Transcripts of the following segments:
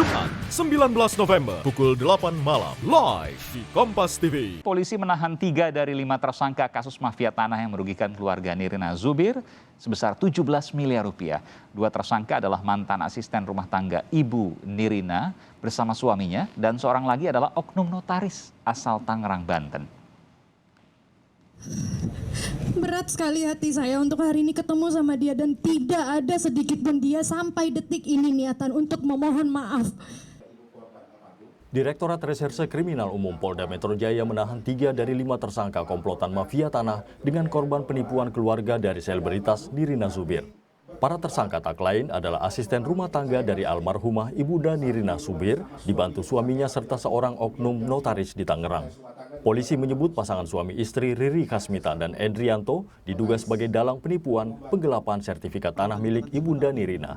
Jumat 19 November pukul 8 malam live di Kompas TV. Polisi menahan 3 dari 5 tersangka kasus mafia tanah yang merugikan keluarga Nirina Zubir sebesar 17 miliar rupiah. 2 tersangka adalah mantan asisten rumah tangga Ibu Nirina bersama suaminya dan seorang lagi adalah oknum notaris asal Tangerang, Banten. Berat sekali hati saya untuk hari ini ketemu sama dia dan tidak ada sedikit pun dia sampai detik ini niatan untuk memohon maaf. Direktorat Reserse Kriminal Umum Polda Metro Jaya menahan 3 dari 5 tersangka komplotan mafia tanah dengan korban penipuan keluarga dari selebritas Nirina Zubir. Para tersangka tak lain adalah asisten rumah tangga dari almarhumah Ibunda Nirina Zubir, dibantu suaminya serta seorang oknum notaris di Tangerang. Polisi menyebut pasangan suami istri Riri Kasmita dan Endrianto diduga sebagai dalang penipuan penggelapan sertifikat tanah milik Ibunda Nirina.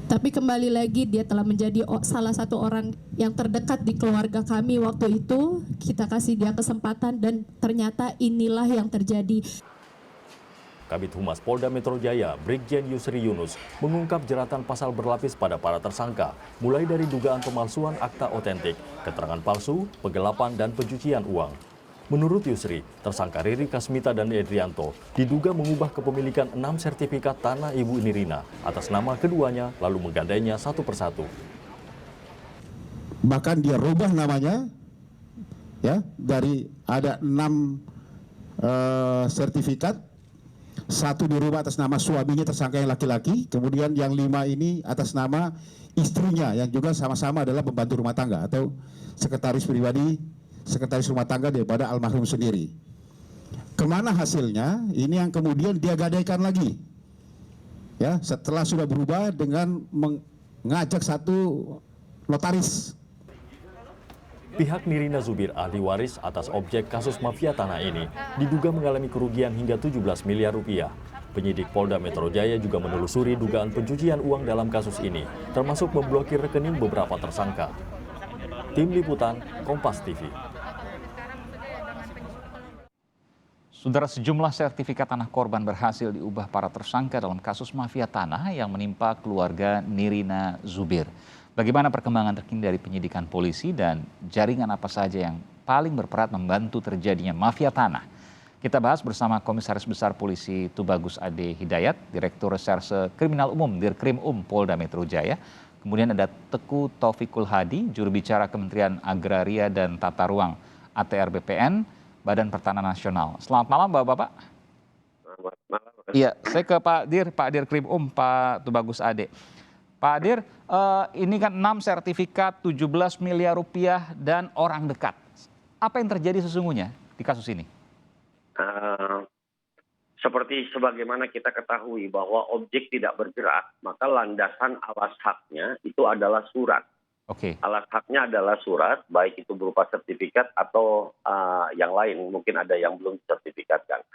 Tapi kembali lagi dia telah menjadi salah satu orang yang terdekat di keluarga kami waktu itu. Kita kasih dia kesempatan dan ternyata inilah yang terjadi. Kabid Humas Polda Metro Jaya, Brigjen Yusri Yunus, mengungkap jeratan pasal berlapis pada para tersangka, mulai dari dugaan pemalsuan akta otentik, keterangan palsu, penggelapan, dan pencucian uang. Menurut Yusri, tersangka Riri Kasmita dan Edrianto diduga mengubah kepemilikan 6 sertifikat tanah Ibu Nirina atas nama keduanya lalu menggandainya satu persatu. Bahkan dia rubah namanya, ya, dari ada 6 sertifikat. 1 dirubah atas nama suaminya tersangka yang laki-laki, kemudian yang 5 ini atas nama istrinya yang juga sama-sama adalah pembantu rumah tangga atau sekretaris pribadi, sekretaris rumah tangga daripada almarhum sendiri. Kemana hasilnya? Ini yang kemudian dia gadaikan lagi. Ya, setelah sudah berubah dengan mengajak satu notaris. Pihak Nirina Zubir, ahli waris atas objek kasus mafia tanah ini, diduga mengalami kerugian hingga 17 miliar rupiah. Penyidik Polda Metro Jaya juga menelusuri dugaan pencucian uang dalam kasus ini, termasuk memblokir rekening beberapa tersangka. Tim Liputan, Kompas TV. Saudara, sejumlah sertifikat tanah korban berhasil diubah para tersangka dalam kasus mafia tanah yang menimpa keluarga Nirina Zubir. Bagaimana perkembangan terkini dari penyidikan polisi dan jaringan apa saja yang paling berperan membantu terjadinya mafia tanah? Kita bahas bersama Komisaris Besar Polisi Tubagus Ade Hidayat, Direktur Reserse Kriminal Umum Dirkrim Polda Metro Jaya. Kemudian ada Teguh Taufikul Hadi, juru bicara Kementerian Agraria dan Tata Ruang ATR BPN, Badan Pertanahan Nasional. Selamat malam Bapak-bapak. Selamat malam. Iya, saya ke Pak Dirkrim Pak Tubagus Ade. Pak Dir, ini kan 6 sertifikat, 17 miliar rupiah, dan orang dekat. Apa yang terjadi sesungguhnya di kasus ini? Seperti sebagaimana kita ketahui bahwa objek tidak bergerak, maka landasan alas haknya itu adalah surat. Oke. Alas haknya adalah surat, baik itu berupa sertifikat atau yang lain, mungkin ada yang belum disertifikatkan.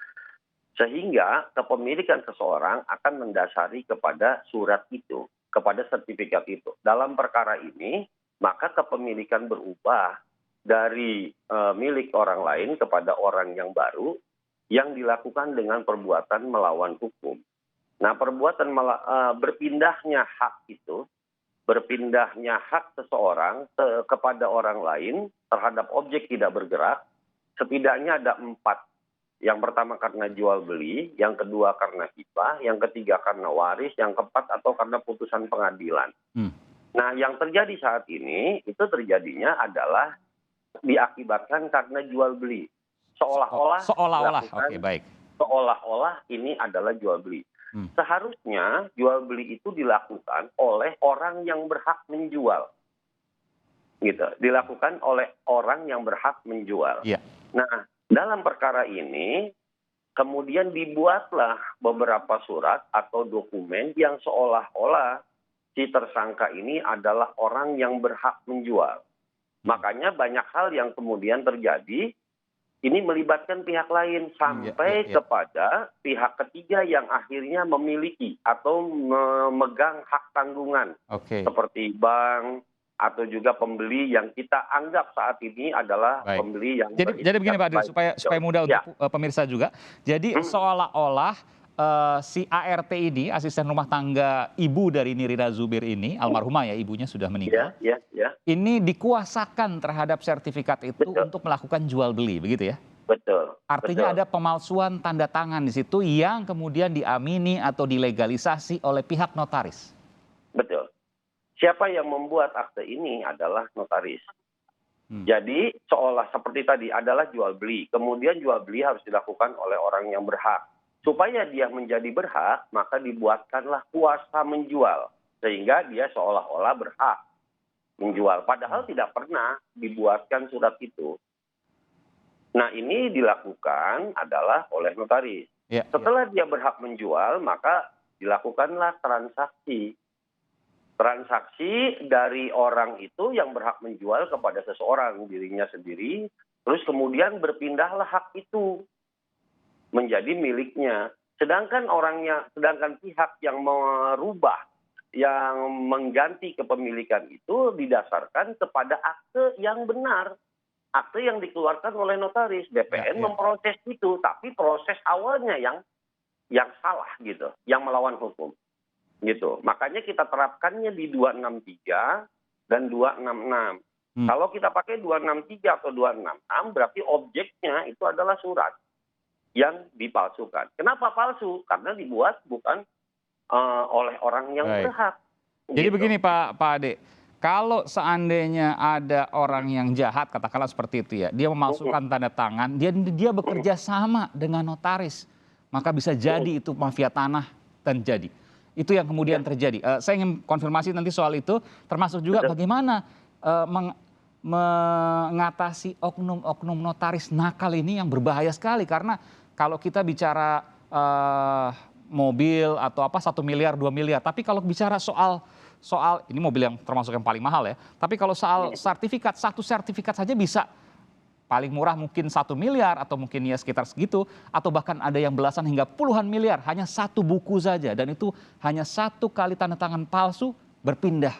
Sehingga kepemilikan seseorang akan mendasari kepada surat itu, kepada sertifikat itu. Dalam perkara ini, maka kepemilikan berubah dari milik orang lain kepada orang yang baru yang dilakukan dengan perbuatan melawan hukum. Nah, perbuatan berpindahnya hak itu, berpindahnya hak seseorang kepada orang lain terhadap objek tidak bergerak, setidaknya ada 4. Yang pertama karena jual beli, yang kedua karena hibah, yang ketiga karena waris, yang keempat atau karena putusan pengadilan. Nah, yang terjadi saat ini itu terjadinya adalah diakibatkan karena jual beli. Seolah-olah, oke, baik. Seolah-olah ini adalah jual beli. Seharusnya jual beli itu dilakukan oleh orang yang berhak menjual. Gitu, dilakukan oleh orang yang berhak menjual. Iya. Nah, dalam perkara ini, kemudian dibuatlah beberapa surat atau dokumen yang seolah-olah si tersangka ini adalah orang yang berhak menjual. Makanya banyak hal yang kemudian terjadi, ini melibatkan pihak lain sampai kepada pihak ketiga yang akhirnya memiliki atau memegang hak tanggungan. Seperti bank, atau juga pembeli yang kita anggap saat ini adalah pembeli yang jadi begini Pak Dir, supaya mudah untuk pemirsa juga. Jadi seolah-olah si ART ini, asisten rumah tangga ibu dari Nirina Zubir ini, almarhumah ya, ibunya sudah meninggal. Ya. Ini dikuasakan terhadap sertifikat itu Betul. untuk melakukan jual beli, begitu ya? Betul. Artinya betul. ada pemalsuan tanda tangan di situ yang kemudian diamini atau dilegalisasi oleh pihak notaris. Betul. Siapa yang membuat akte ini adalah notaris. Jadi seolah seperti tadi adalah jual beli. Kemudian jual beli harus dilakukan oleh orang yang berhak. Supaya dia menjadi berhak, maka dibuatkanlah kuasa menjual. Sehingga dia seolah-olah berhak menjual. Padahal tidak pernah dibuatkan surat itu. Nah, ini dilakukan adalah oleh notaris. Ya, Setelah dia berhak menjual, maka dilakukanlah transaksi. Transaksi dari orang itu yang berhak menjual kepada seseorang, dirinya sendiri, terus kemudian berpindahlah hak itu menjadi miliknya. Sedangkan pihak yang merubah, yang mengganti kepemilikan itu didasarkan kepada akte yang benar. Akte yang dikeluarkan oleh notaris. BPN memproses itu, tapi proses awalnya yang salah gitu, yang melawan hukum. Gitu. Makanya kita terapkannya di 263 dan 266. Kalau kita pakai 263 atau 266, berarti objeknya itu adalah surat yang dipalsukan. Kenapa palsu? Karena dibuat bukan oleh orang yang berhak. Jadi Gitu. begini Pak Ade, kalau seandainya ada orang yang jahat, katakanlah seperti itu ya, dia memalsukan tanda tangan, dia bekerja sama dengan notaris, maka bisa jadi itu mafia tanah terjadi. Itu yang kemudian terjadi. Saya ingin konfirmasi nanti soal itu, termasuk juga bagaimana mengatasi oknum-oknum notaris nakal ini yang berbahaya sekali. Karena kalau kita bicara mobil atau apa 1 miliar, 2 miliar, tapi kalau bicara soal ini mobil yang termasuk yang paling mahal ya, tapi kalau soal sertifikat, satu sertifikat saja bisa paling murah mungkin 1 miliar atau mungkin ya sekitar segitu, atau bahkan ada yang belasan hingga puluhan miliar, hanya satu buku saja, dan itu hanya satu kali tanda tangan palsu berpindah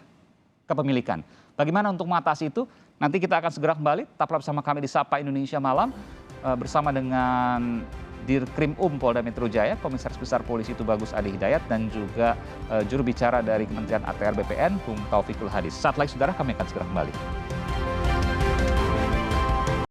kepemilikan. Bagaimana untuk mengatasi itu? Nanti kita akan segera kembali, tetaplah bersama kami di Sapa Indonesia Malam bersama dengan Dirkrim Polda Metro Jaya, Komisaris Besar Polisi Tubagus Adi Hidayat, dan juga juru bicara dari Kementerian ATR BPN, Bung Taufikul Hadis. Saat lagi saudara, kami akan segera kembali.